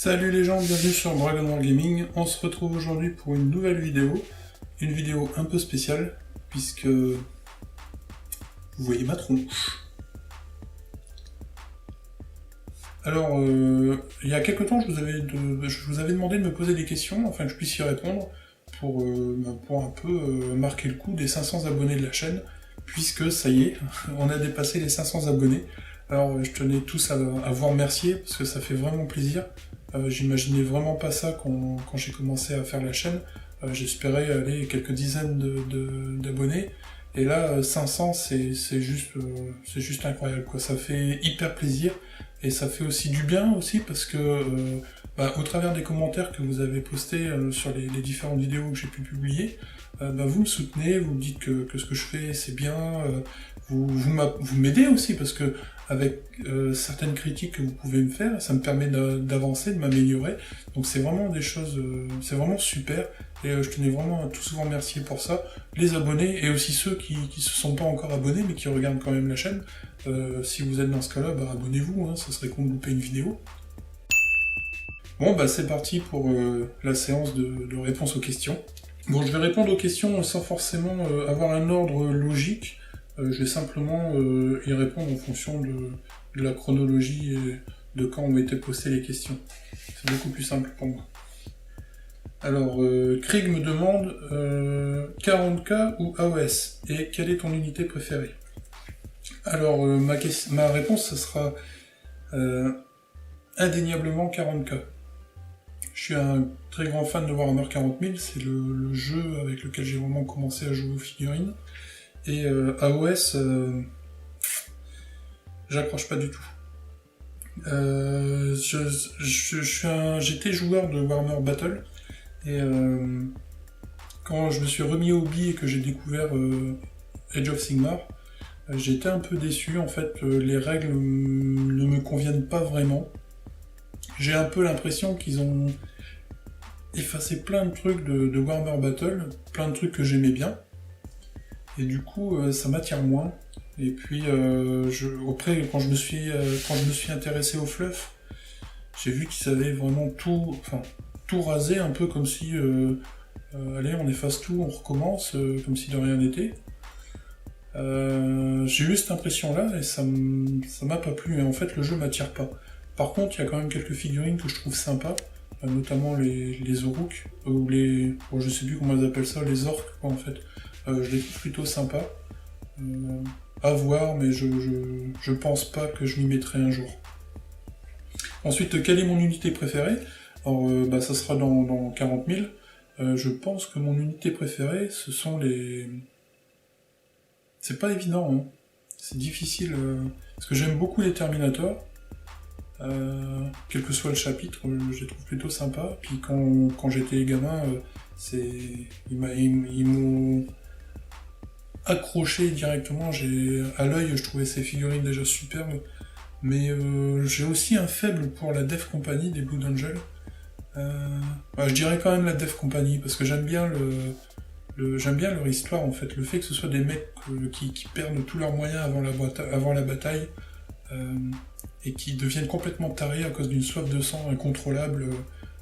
Salut les gens, bienvenue sur Dragon War Gaming. On se retrouve aujourd'hui pour une nouvelle vidéo. Une vidéo un peu spéciale, puisque vous voyez ma tronche. Alors, il y a quelques temps, je vous avais demandé de me poser des questions, afin que je puisse y répondre, pour un peu marquer le coup des 500 abonnés de la chaîne, puisque ça y est, on a dépassé les 500 abonnés. Alors, je tenais tous à vous remercier, parce que ça fait vraiment plaisir. J'imaginais vraiment pas ça quand j'ai commencé à faire la chaîne. J'espérais aller quelques dizaines d'abonnés. Et là, 500, c'est juste incroyable, quoi. Ça fait hyper plaisir. Et ça fait aussi du bien aussi, parce que au travers des commentaires que vous avez postés sur les différentes vidéos que j'ai pu publier, vous me soutenez, vous me dites que ce que je fais c'est bien, vous m'aidez aussi, parce que avec certaines critiques que vous pouvez me faire, ça me permet d'avancer, de m'améliorer. Donc c'est vraiment des choses, c'est vraiment super. Et je tenais vraiment à tous vous remercier pour ça, les abonnés et aussi ceux qui se sont pas encore abonnés mais qui regardent quand même la chaîne. Si vous êtes dans ce cas-là, abonnez-vous, hein, ça serait con de louper une vidéo. Bon, c'est parti pour la séance de réponse aux questions. Bon, je vais répondre aux questions sans forcément avoir un ordre logique. Je vais simplement y répondre en fonction de la chronologie et de quand ont été postées les questions. C'est beaucoup plus simple pour moi. Alors, Krieg me demande 40K ou AOS, et quelle est ton unité préférée? Alors, ma réponse, ce sera indéniablement 40K. Je suis un très grand fan de Warhammer 40 000, c'est le jeu avec lequel j'ai vraiment commencé à jouer aux figurines. Et AOS, j'accroche pas du tout. J'étais joueur de Warhammer Battle, et quand je me suis remis au hobby et que j'ai découvert Age of Sigmar, j'ai été un peu déçu. En fait, les règles ne me conviennent pas vraiment. J'ai un peu l'impression qu'ils ont effacé plein de trucs de Warhammer Battle, plein de trucs que j'aimais bien, et du coup ça m'attire moins. Et puis après, quand je me suis intéressé au fluff, j'ai vu qu'ils avaient vraiment tout rasé, un peu comme si allez, on efface tout, on recommence, comme si de rien n'était. J'ai eu cette impression-là et ça m'a pas plu, et en fait le jeu m'attire pas. Par contre, il y a quand même quelques figurines que je trouve sympas, notamment les Oruk, ou je sais plus comment ils appellent ça, les orques quoi en fait. Je les trouve plutôt sympas. À voir, mais je pense pas que je m'y mettrai un jour. Ensuite, quelle est mon unité préférée? Alors, ça sera dans 40 000. Je pense que mon unité préférée, ce sont les... C'est pas évident, hein. C'est difficile, parce que j'aime beaucoup les Terminators. Quel que soit le chapitre, je les trouve plutôt sympas. Puis quand j'étais gamin, ils m'ont accroché directement. À l'œil, je trouvais ces figurines déjà superbes. Mais j'ai aussi un faible pour la Death Company des Blood Angels. Je dirais quand même la Death Company, parce que j'aime bien leur histoire en fait. Le fait que ce soit des mecs qui perdent tous leurs moyens avant la bataille, et qui deviennent complètement tarés à cause d'une soif de sang incontrôlable,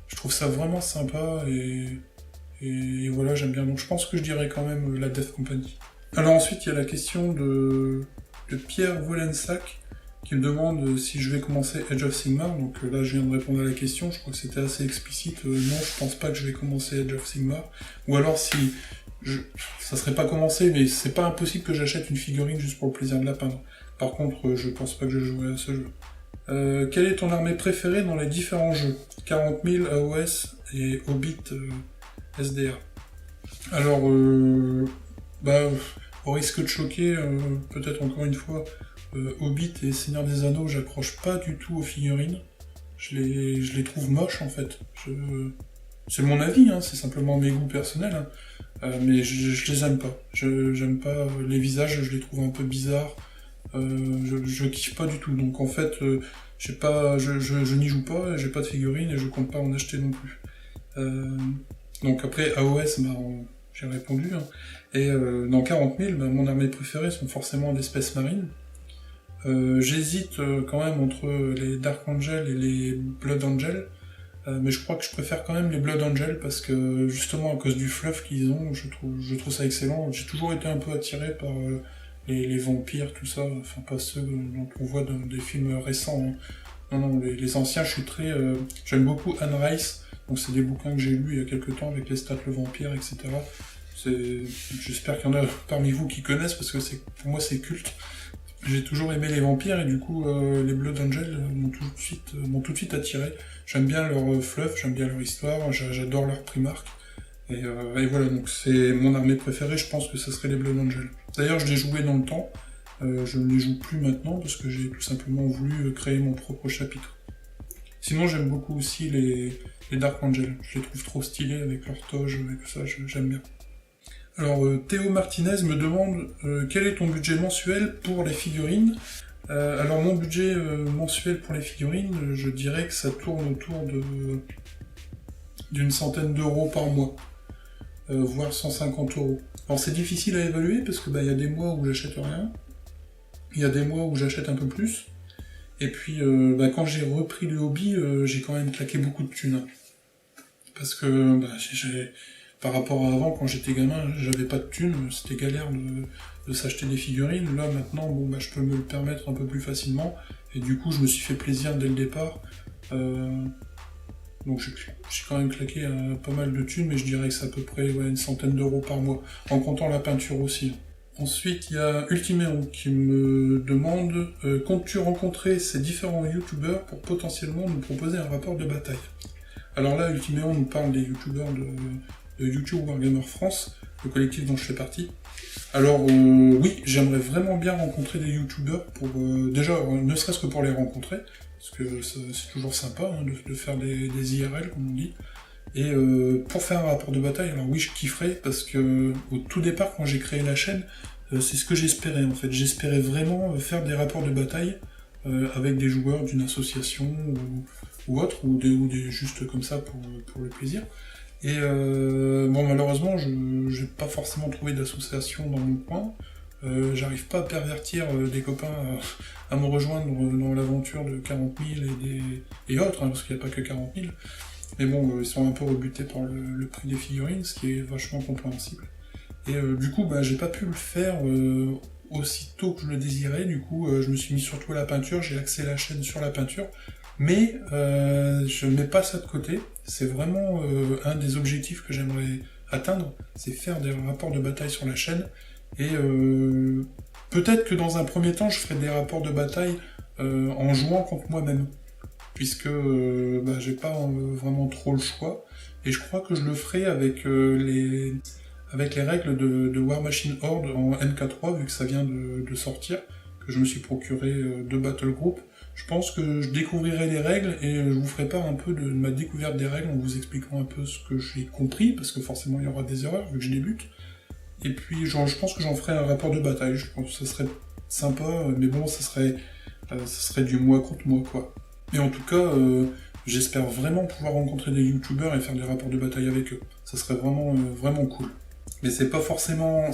je trouve ça vraiment sympa, et voilà, j'aime bien. Donc je pense que je dirais quand même la Death Company. Alors ensuite, il y a la question de Pierre Wolensac, qui me demande si je vais commencer Age of Sigmar. Donc là, je viens de répondre à la question, je crois que c'était assez explicite. Non, je pense pas que je vais commencer Age of Sigmar. Ou alors si... ça serait pas commencé, mais c'est pas impossible que j'achète une figurine juste pour le plaisir de la peindre. Par contre, je pense pas que je jouerai à ce jeu. Quelle est ton armée préférée dans les différents jeux? 40 000, AOS et Hobbit SDA. Alors, au risque de choquer, peut-être encore une fois, Hobbit et Seigneur des Anneaux, j'accroche pas du tout aux figurines. Je les trouve moches en fait. C'est mon avis, hein, c'est simplement mes goûts personnels, hein. Mais je les aime pas. J'aime pas les visages, je les trouve un peu bizarres. Je kiffe pas du tout. Donc en fait, je n'y joue pas, j'ai pas de figurines et je compte pas en acheter non plus. Donc après AOS, j'ai répondu. Hein. Et dans 40 000, mon armée préférée sont forcément des Space Marines. J'hésite quand même entre les Dark Angel et les Blood Angel. Mais je crois que je préfère quand même les Blood Angel parce que justement à cause du fluff qu'ils ont, je trouve ça excellent. J'ai toujours été un peu attiré par les vampires, tout ça, enfin pas ceux dont on voit dans des films récents, hein. Non, les anciens, je suis très... j'aime beaucoup Anne Rice, donc c'est des bouquins que j'ai lus il y a quelques temps avec les stats le vampire, etc. J'espère qu'il y en a parmi vous qui connaissent parce que pour moi c'est culte. J'ai toujours aimé les vampires et du coup les Blood Angels m'ont tout de suite attiré. J'aime bien leur fluff, j'aime bien leur histoire, j'adore leur primarque. Et voilà, donc c'est mon armée préférée, je pense que ce serait les Blood Angels. D'ailleurs je l'ai joué dans le temps, je ne les joue plus maintenant parce que j'ai tout simplement voulu créer mon propre chapitre. Sinon j'aime beaucoup aussi les Dark Angels, je les trouve trop stylés avec leur toge et tout ça, j'aime bien. Alors Théo Martinez me demande quel est ton budget mensuel pour les figurines. Alors mon budget mensuel pour les figurines, je dirais que ça tourne autour d'une centaine d'euros par mois, voire 150 euros. Alors c'est difficile à évaluer parce que y a des mois où j'achète rien, il y a des mois où j'achète un peu plus, et puis quand j'ai repris le hobby, j'ai quand même claqué beaucoup de thunes. Parce que par rapport à avant, quand j'étais gamin, j'avais pas de thunes, c'était galère de s'acheter des figurines. Là, maintenant, je peux me le permettre un peu plus facilement, et du coup, je me suis fait plaisir dès le départ. Donc j'ai quand même claqué pas mal de thunes, mais je dirais que c'est à peu près une centaine d'euros par mois, en comptant la peinture aussi. Ensuite, il y a Ultiméo qui me demande comptes-tu rencontrer ces différents youtubeurs pour potentiellement nous proposer un rapport de bataille? Alors là, Ultiméo nous parle des youtubeurs de YouTube Wargamer France, le collectif dont je fais partie. Alors oui, j'aimerais vraiment bien rencontrer des youtubeurs pour déjà, ne serait-ce que pour les rencontrer, parce que c'est toujours sympa de faire des IRL comme on dit. Et pour faire un rapport de bataille, alors oui, je kifferais parce que au tout départ, quand j'ai créé la chaîne, c'est ce que j'espérais en fait. J'espérais vraiment faire des rapports de bataille avec des joueurs d'une association ou autre, ou des juste comme ça pour le plaisir. Et malheureusement, je n'ai pas forcément trouvé d'association dans mon coin. J'arrive pas à pervertir des copains à me rejoindre dans l'aventure de 40 000 et autres, parce qu'il n'y a pas que 40 000. Mais bon, ils sont un peu rebutés par le prix des figurines, ce qui est vachement compréhensible. Et du coup, j'ai pas pu le faire aussitôt que je le désirais. Du coup, je me suis mis surtout à la peinture, j'ai axé la chaîne sur la peinture. Mais je mets pas ça de côté. C'est vraiment un des objectifs que j'aimerais atteindre, c'est faire des rapports de bataille sur la chaîne. Et peut-être que dans un premier temps, je ferai des rapports de bataille en jouant contre moi-même, puisque j'ai pas vraiment trop le choix. Et je crois que je le ferai avec les règles de War Machine Horde en MK3, vu que ça vient de sortir, que je me suis procuré de Battle Group. Je pense que je découvrirai les règles et je vous ferai part un peu de ma découverte des règles en vous expliquant un peu ce que j'ai compris, parce que forcément il y aura des erreurs vu que je débute. Et puis je pense que j'en ferai un rapport de bataille, je pense que ça serait sympa, mais bon, ça serait du moi contre moi, quoi. Mais en tout cas, j'espère vraiment pouvoir rencontrer des youtubeurs et faire des rapports de bataille avec eux. Ça serait vraiment, vraiment cool. Mais c'est pas forcément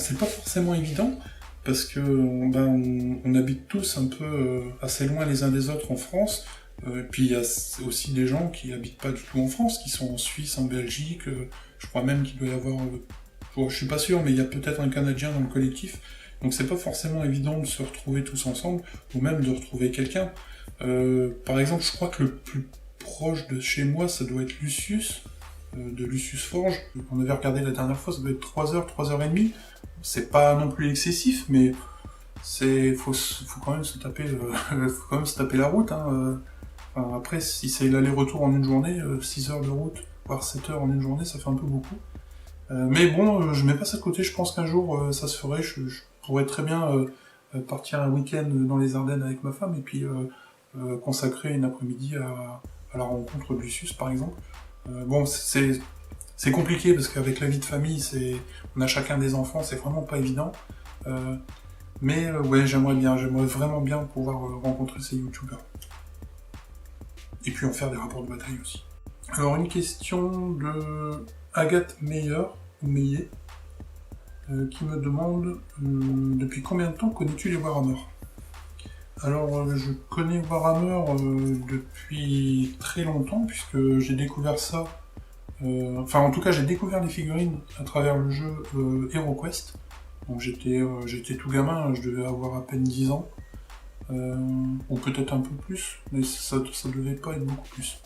évident, parce que on habite tous un peu assez loin les uns des autres en France, et puis il y a aussi des gens qui habitent pas du tout en France, qui sont en Suisse, en Belgique, je crois même qu'il doit y avoir, je suis pas sûr, mais il y a peut-être un Canadien dans le collectif, donc c'est pas forcément évident de se retrouver tous ensemble, ou même de retrouver quelqu'un. Par exemple, je crois que le plus proche de chez moi, ça doit être Lucius, de Lucius Forge. On avait regardé la dernière fois, ça doit être 3h, 3h30. C'est pas non plus excessif, mais faut quand même se taper, faut quand même se taper la route. Enfin, après, si c'est l'aller-retour en une journée, 6 heures de route, voire 7 heures en une journée, ça fait un peu beaucoup. Mais bon, je mets pas ça de côté, je pense qu'un jour ça se ferait. Je pourrais très bien partir un week-end dans les Ardennes avec ma femme et puis consacrer une après-midi à la rencontre de Lucius, par exemple. Bon, c'est compliqué parce qu'avec la vie de famille, on a chacun des enfants, c'est vraiment pas évident. Mais ouais, j'aimerais vraiment bien pouvoir rencontrer ces youtubeurs. Et puis en faire des rapports de bataille aussi. Alors une question de Agathe Meyer, qui me demande depuis combien de temps connais-tu les Warhammer? Alors, je connais Warhammer depuis très longtemps, puisque j'ai découvert ça. Enfin, en tout cas, j'ai découvert les figurines à travers le jeu HeroQuest. Donc, j'étais tout gamin, je devais avoir à peine 10 ans. Ou peut-être un peu plus, mais ça devait pas être beaucoup plus.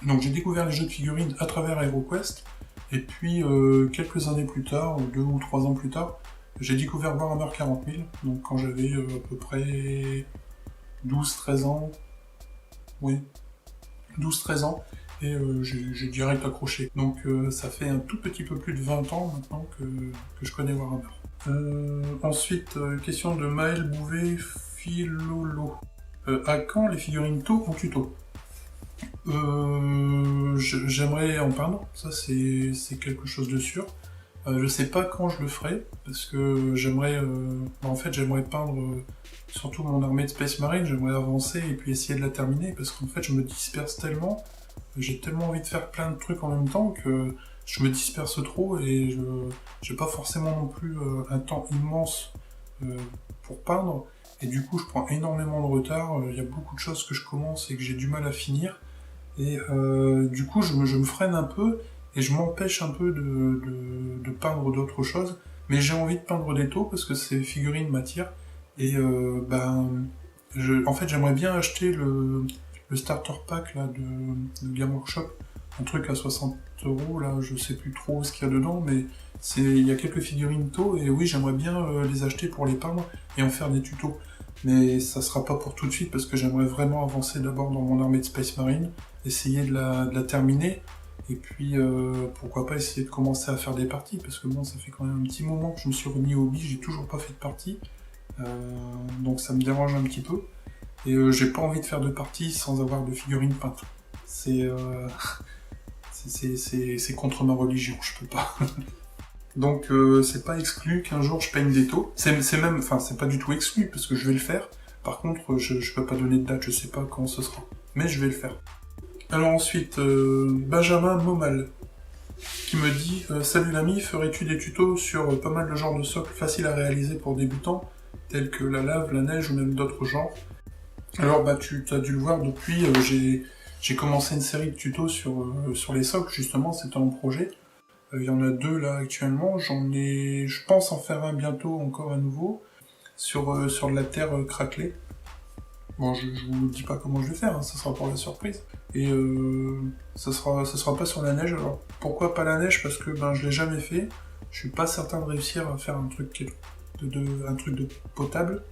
Donc, j'ai découvert les jeux de figurines à travers HeroQuest. Et puis, quelques années plus tard, 2 ou 3 ans plus tard, j'ai découvert Warhammer 40 000. Donc, quand j'avais à peu près 12-13 ans. Oui, 12-13 ans. Et j'ai direct accroché. Donc ça fait un tout petit peu plus de 20 ans maintenant que je connais Warhammer. Ensuite, question de Maël Bouvet Filolo. À quand les figurines taux en tuto? J'aimerais en peindre, ça c'est quelque chose de sûr. Je sais pas quand je le ferai, parce que j'aimerais j'aimerais peindre surtout mon armée de Space Marine, j'aimerais avancer et puis essayer de la terminer, parce qu'en fait je me disperse tellement, j'ai tellement envie de faire plein de trucs en même temps que je me disperse trop et j'ai pas forcément non plus un temps immense pour peindre, et du coup je prends énormément de retard, il y a beaucoup de choses que je commence et que j'ai du mal à finir, et du coup je me freine un peu, et je m'empêche un peu de peindre d'autres choses, mais j'ai envie de peindre des taux parce que ces figurines m'attirent, et en fait j'aimerais bien acheter le starter pack là, de Game Workshop, un truc à 60 €, là, je sais plus trop ce qu'il y a dedans, mais il y a quelques figurines taux, et oui, j'aimerais bien les acheter pour les peindre et en faire des tutos. Mais ça sera pas pour tout de suite, parce que j'aimerais vraiment avancer d'abord dans mon armée de Space Marine, essayer de la terminer, et puis pourquoi pas essayer de commencer à faire des parties, parce que bon, ça fait quand même un petit moment que je me suis remis au hobby, j'ai toujours pas fait de partie, donc ça me dérange un petit peu. Et j'ai pas envie de faire de partie sans avoir de figurines peintes. C'est contre ma religion, je peux pas. Donc c'est pas exclu qu'un jour je peigne des taux. C'est pas du tout exclu, parce que je vais le faire. Par contre, je peux pas donner de date, je sais pas quand ce sera. Mais je vais le faire. Alors ensuite, Benjamin Momal, qui me dit salut l'ami, ferais-tu des tutos sur pas mal de genres de socles faciles à réaliser pour débutants, tels que la lave, la neige ou même d'autres genres? Alors tu as dû le voir depuis, j'ai commencé une série de tutos sur les socles, justement, c'était en projet. Il y en a 2 là actuellement, je pense en faire un bientôt encore à nouveau, sur de la terre craquelée. Bon, je vous dis pas comment je vais faire, hein, ça sera pour la surprise. Et ça sera pas sur la neige. Alors pourquoi pas la neige? Parce que je l'ai jamais fait, je suis pas certain de réussir à faire un truc de potable.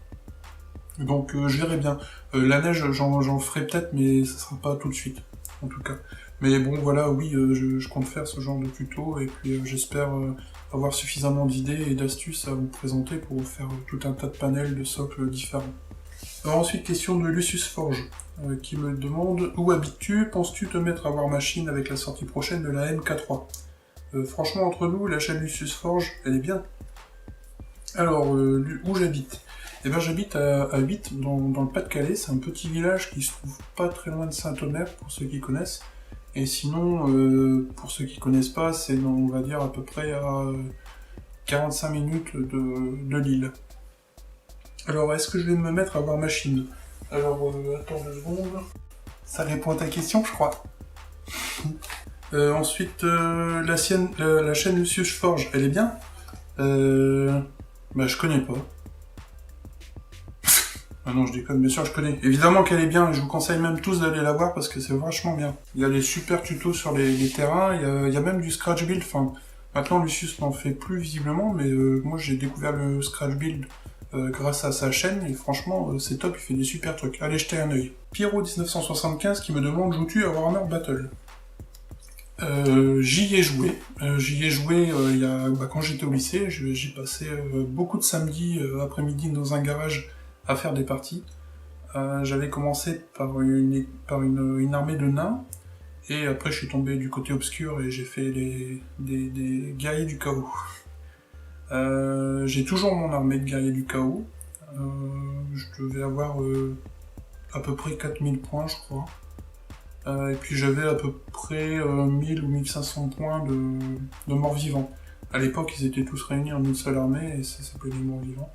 Donc je verrai bien. La neige, j'en ferai peut-être, mais ça sera pas tout de suite, en tout cas. Mais bon, voilà, oui, je compte faire ce genre de tuto, et puis j'espère avoir suffisamment d'idées et d'astuces à vous présenter pour vous faire tout un tas de panels de socles différents. Alors ensuite, question de Lucius Forge, qui me demande « Où habites-tu? Penses-tu te mettre à War Machine avec la sortie prochaine de la MK3 ?» Franchement, entre nous, la chaîne Lucius Forge, elle est bien. Alors, où j'habite? Eh bien, j'habite à 8, dans le Pas-de-Calais. C'est un petit village qui se trouve pas très loin de Saint-Omer, pour ceux qui connaissent. Et sinon, pour ceux qui connaissent pas, c'est, on va dire, à peu près à 45 minutes de Lille. Alors, est-ce que je vais me mettre à War Machine? Alors, attends 2 secondes. Ça répond à ta question, je crois. Ensuite, la chaîne Lucius Forge, elle est bien? Je connais pas. Ah non, je déconne, bien sûr, je connais. Évidemment qu'elle est bien, et je vous conseille même tous d'aller la voir parce que c'est vachement bien. Il y a les super tutos sur les terrains, il y a même du scratch build. Enfin, maintenant Lucius n'en fait plus visiblement, mais moi j'ai découvert le scratch build grâce à sa chaîne, et franchement, c'est top, il fait des super trucs. Allez jeter un œil. Pierrot1975 qui me demande, joues-tu à Warhammer Battle? J'y ai joué. Quand j'étais au lycée, j'ai passé beaucoup de samedis après-midi dans un garage à faire des parties. J'avais commencé par une armée de nains, et après je suis tombé du côté obscur et j'ai fait des guerriers du chaos. J'ai toujours mon armée de guerriers du chaos. Je devais avoir à peu près 4000 points, je crois. Et puis j'avais à peu près 1000 ou 1500 points de morts-vivants. À l'époque, ils étaient tous réunis en une seule armée, et ça s'appelait des morts-vivants.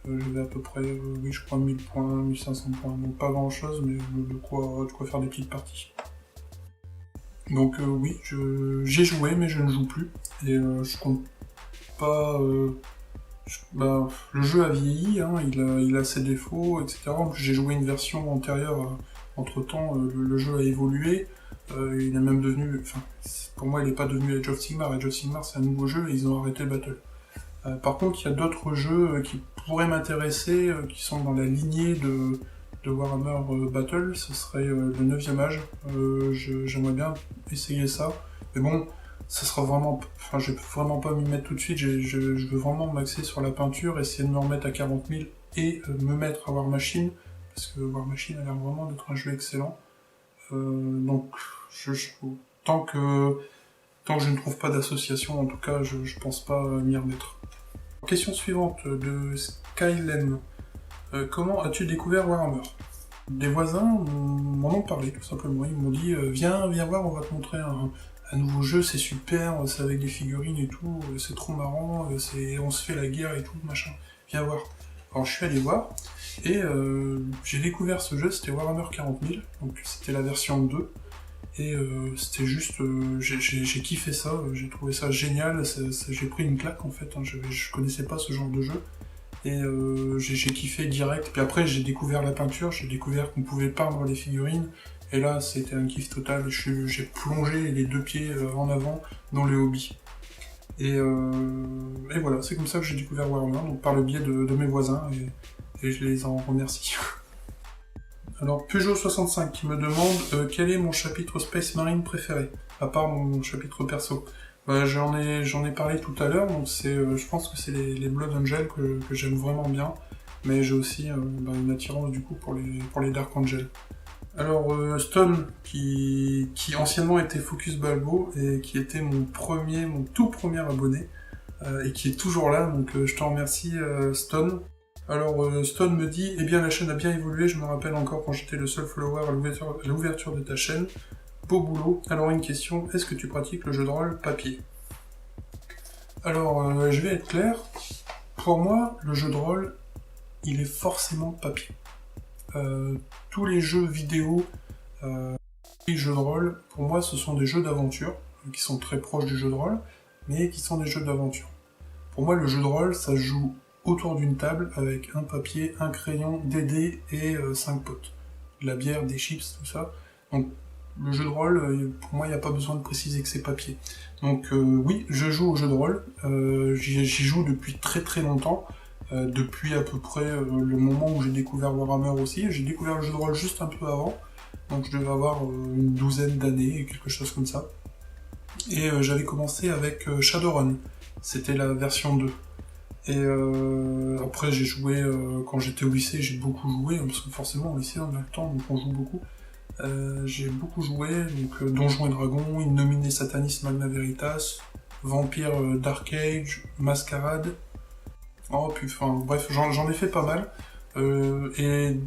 J'avais à peu près, oui, je crois 1000 points, 1500 points, donc pas grand chose, mais de quoi faire des petites parties. Donc oui, j'ai joué, mais je ne joue plus, et je compte pas... bah, le jeu a vieilli, hein, il a ses défauts, etc. En plus, j'ai joué une version antérieure, entre-temps, le jeu a évolué, il est même devenu... Enfin, pour moi, il n'est pas devenu Age of Sigmar. Age of Sigmar, c'est un nouveau jeu, et ils ont arrêté le battle. Par contre, il y a d'autres jeux qui pourraient m'intéresser, qui sont dans la lignée de Warhammer Battle, ce serait le 9ème âge. J'aimerais bien essayer ça. Mais bon, ça sera vraiment... Enfin, je vais vraiment pas m'y mettre tout de suite, je veux vraiment m'axer sur la peinture, essayer de me remettre à 40 000 et me mettre à War Machine, parce que War Machine a l'air vraiment d'être un jeu excellent. Donc, tant que je ne trouve pas d'association, en tout cas, je pense pas m'y remettre. Question suivante de Skylem. Comment as-tu découvert Warhammer? Des voisins m'en ont parlé, tout simplement. Ils m'ont dit viens voir, on va te montrer un nouveau jeu, c'est super, c'est avec des figurines et tout, c'est trop marrant, on se fait la guerre et tout, machin. Viens voir. Alors je suis allé voir, et j'ai découvert ce jeu, c'était Warhammer 40 000, donc c'était la version 2. Et c'était juste, j'ai kiffé ça, j'ai trouvé ça génial, j'ai pris une claque en fait, hein, je connaissais pas ce genre de jeu, et j'ai kiffé direct, puis après j'ai découvert la peinture, j'ai découvert qu'on pouvait peindre les figurines, et là c'était un kiff total, j'ai plongé les deux pieds en avant dans le hobby. Et voilà, c'est comme ça que j'ai découvert Warhammer, donc par le biais de mes voisins, et je les en remercie. Alors, Peugeot65 qui me demande quel est mon chapitre Space Marine préféré, à part mon chapitre perso. Bah, j'en ai parlé tout à l'heure, donc je pense que c'est les Blood Angels que j'aime vraiment bien, mais j'ai aussi une attirance du coup pour les Dark Angels. Alors, Stone, qui anciennement était Focus Balbo, et qui était mon tout premier abonné, et qui est toujours là, donc je te remercie Stone. Alors Stone me dit « Eh bien la chaîne a bien évolué, je me rappelle encore quand j'étais le seul follower à l'ouverture de ta chaîne. Beau boulot. Alors une question, est-ce que tu pratiques le jeu de rôle papier ?» Alors je vais être clair, pour moi le jeu de rôle, il est forcément papier. Tous les jeux vidéo, les jeux de rôle, pour moi ce sont des jeux d'aventure, qui sont très proches du jeu de rôle, mais qui sont des jeux d'aventure. Pour moi le jeu de rôle, ça se joue autour d'une table avec un papier, un crayon, des dés et 5 potes. De la bière, des chips, tout ça. Donc le jeu de rôle, pour moi, il n'y a pas besoin de préciser que c'est papier. Donc oui, je joue au jeu de rôle. J'y joue depuis très très longtemps. Depuis à peu près le moment où j'ai découvert Warhammer aussi. J'ai découvert le jeu de rôle juste un peu avant. Donc je devais avoir une douzaine d'années, quelque chose comme ça. Et j'avais commencé avec Shadowrun. C'était la version 2. Et après j'ai joué, quand j'étais au lycée, j'ai beaucoup joué, parce que forcément au lycée on a le temps, donc on joue beaucoup. J'ai beaucoup joué, donc Donjons et Dragons, Innominé Satanis Magna Veritas, Vampire Dark Age, Mascarade. Oh, puis enfin bref, j'en ai fait pas mal. Et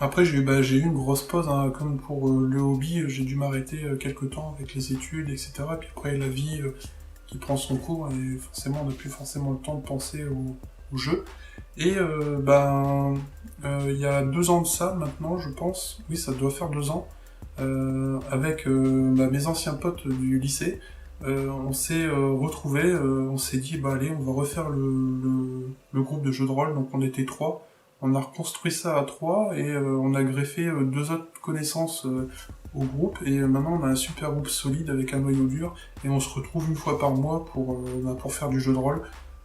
après j'ai eu une grosse pause, hein, comme pour le hobby, j'ai dû m'arrêter quelques temps avec les études, etc. Puis après la vie qui prend son cours, et forcément on n'a plus forcément le temps de penser au jeu. Et il y a 2 ans de ça maintenant, je pense, oui ça doit faire 2 ans, avec mes anciens potes du lycée, on s'est retrouvés, on s'est dit bah allez on va refaire le groupe de jeux de rôle, donc on était 3. On a reconstruit ça à 3 et on a greffé 2 autres connaissances au groupe, et maintenant on a un super groupe solide avec un noyau dur, et on se retrouve une fois par mois pour faire du jeu de rôle.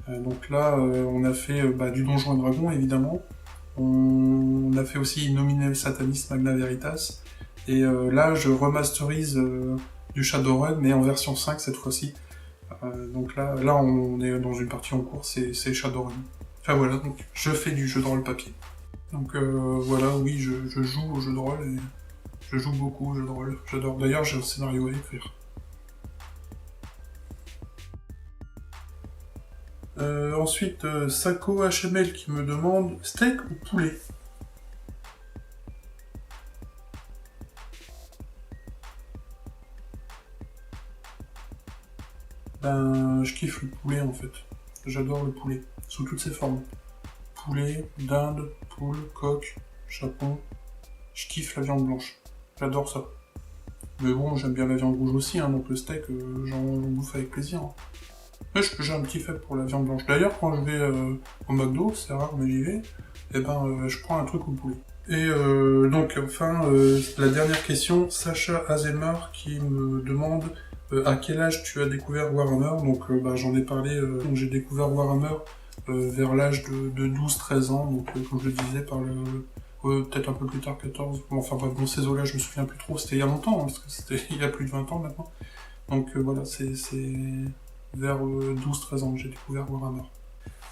Donc là on a fait du Donjon et Dragon évidemment, on a fait aussi Innominé Satanis Magna Veritas, et là je remasterise du Shadowrun mais en version 5 cette fois-ci. Donc là on est dans une partie en cours, c'est Shadowrun. Enfin voilà, donc je fais du jeu de rôle papier. Donc voilà, oui, je joue au jeu de rôle, et je joue beaucoup au jeu de rôle. J'adore. D'ailleurs, j'ai un scénario à écrire. Ensuite, Sako HML qui me demande steak ou poulet? Ben, je kiffe le poulet en fait. J'adore le poulet, sous toutes ses formes. poulet, dinde, poule, coq, chapon. Je kiffe la viande blanche. J'adore ça. Mais bon, j'aime bien la viande rouge aussi, hein, donc le steak, j'en bouffe avec plaisir. Hein. Mais j'ai un petit faible pour la viande blanche. D'ailleurs, quand je vais au McDo, c'est rare, mais j'y vais, et ben, je prends un truc au poulet. Et donc, enfin, la dernière question, Sacha Azemar qui me demande à quel âge tu as découvert Warhammer. Donc, bah, j'en ai parlé, donc j'ai découvert Warhammer vers l'âge de 12-13 ans, donc comme je le disais, par peut-être un peu plus tard, 14. Bon, enfin bref, bon, ces eaux-là, je me souviens plus trop, c'était il y a longtemps, hein, parce que c'était il y a plus de 20 ans maintenant. Donc voilà, c'est vers 12-13 ans que j'ai découvert Warhammer.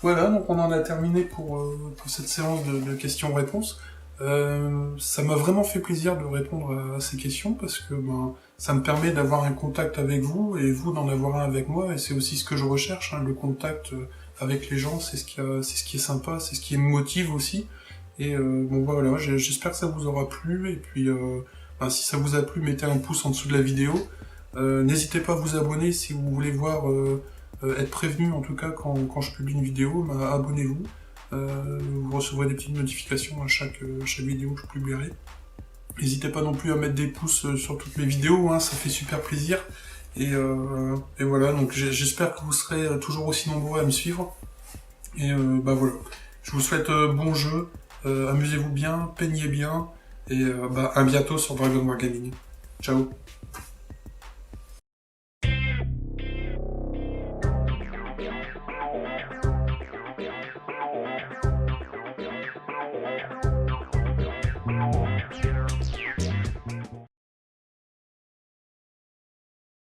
Voilà, donc on en a terminé pour cette séance de questions-réponses. Ça m'a vraiment fait plaisir de répondre à ces questions parce que ben, ça me permet d'avoir un contact avec vous et vous d'en avoir un avec moi et c'est aussi ce que je recherche, hein, le contact avec les gens, c'est ce qui est sympa, c'est ce qui me motive aussi. Et bon voilà, j'espère que ça vous aura plu et puis ben, si ça vous a plu, mettez un pouce en dessous de la vidéo. N'hésitez pas à vous abonner si vous voulez voir être prévenu en tout cas quand je publie une vidéo, bah, abonnez-vous. Vous recevrez des petites notifications à chaque vidéo que je publierai. N'hésitez pas non plus à mettre des pouces sur toutes mes vidéos, hein, ça fait super plaisir. Et voilà, donc j'espère que vous serez toujours aussi nombreux à me suivre. Et bah voilà, je vous souhaite bon jeu, amusez-vous bien, peignez bien, et bah, à bientôt sur Dragon War Gaming. Ciao.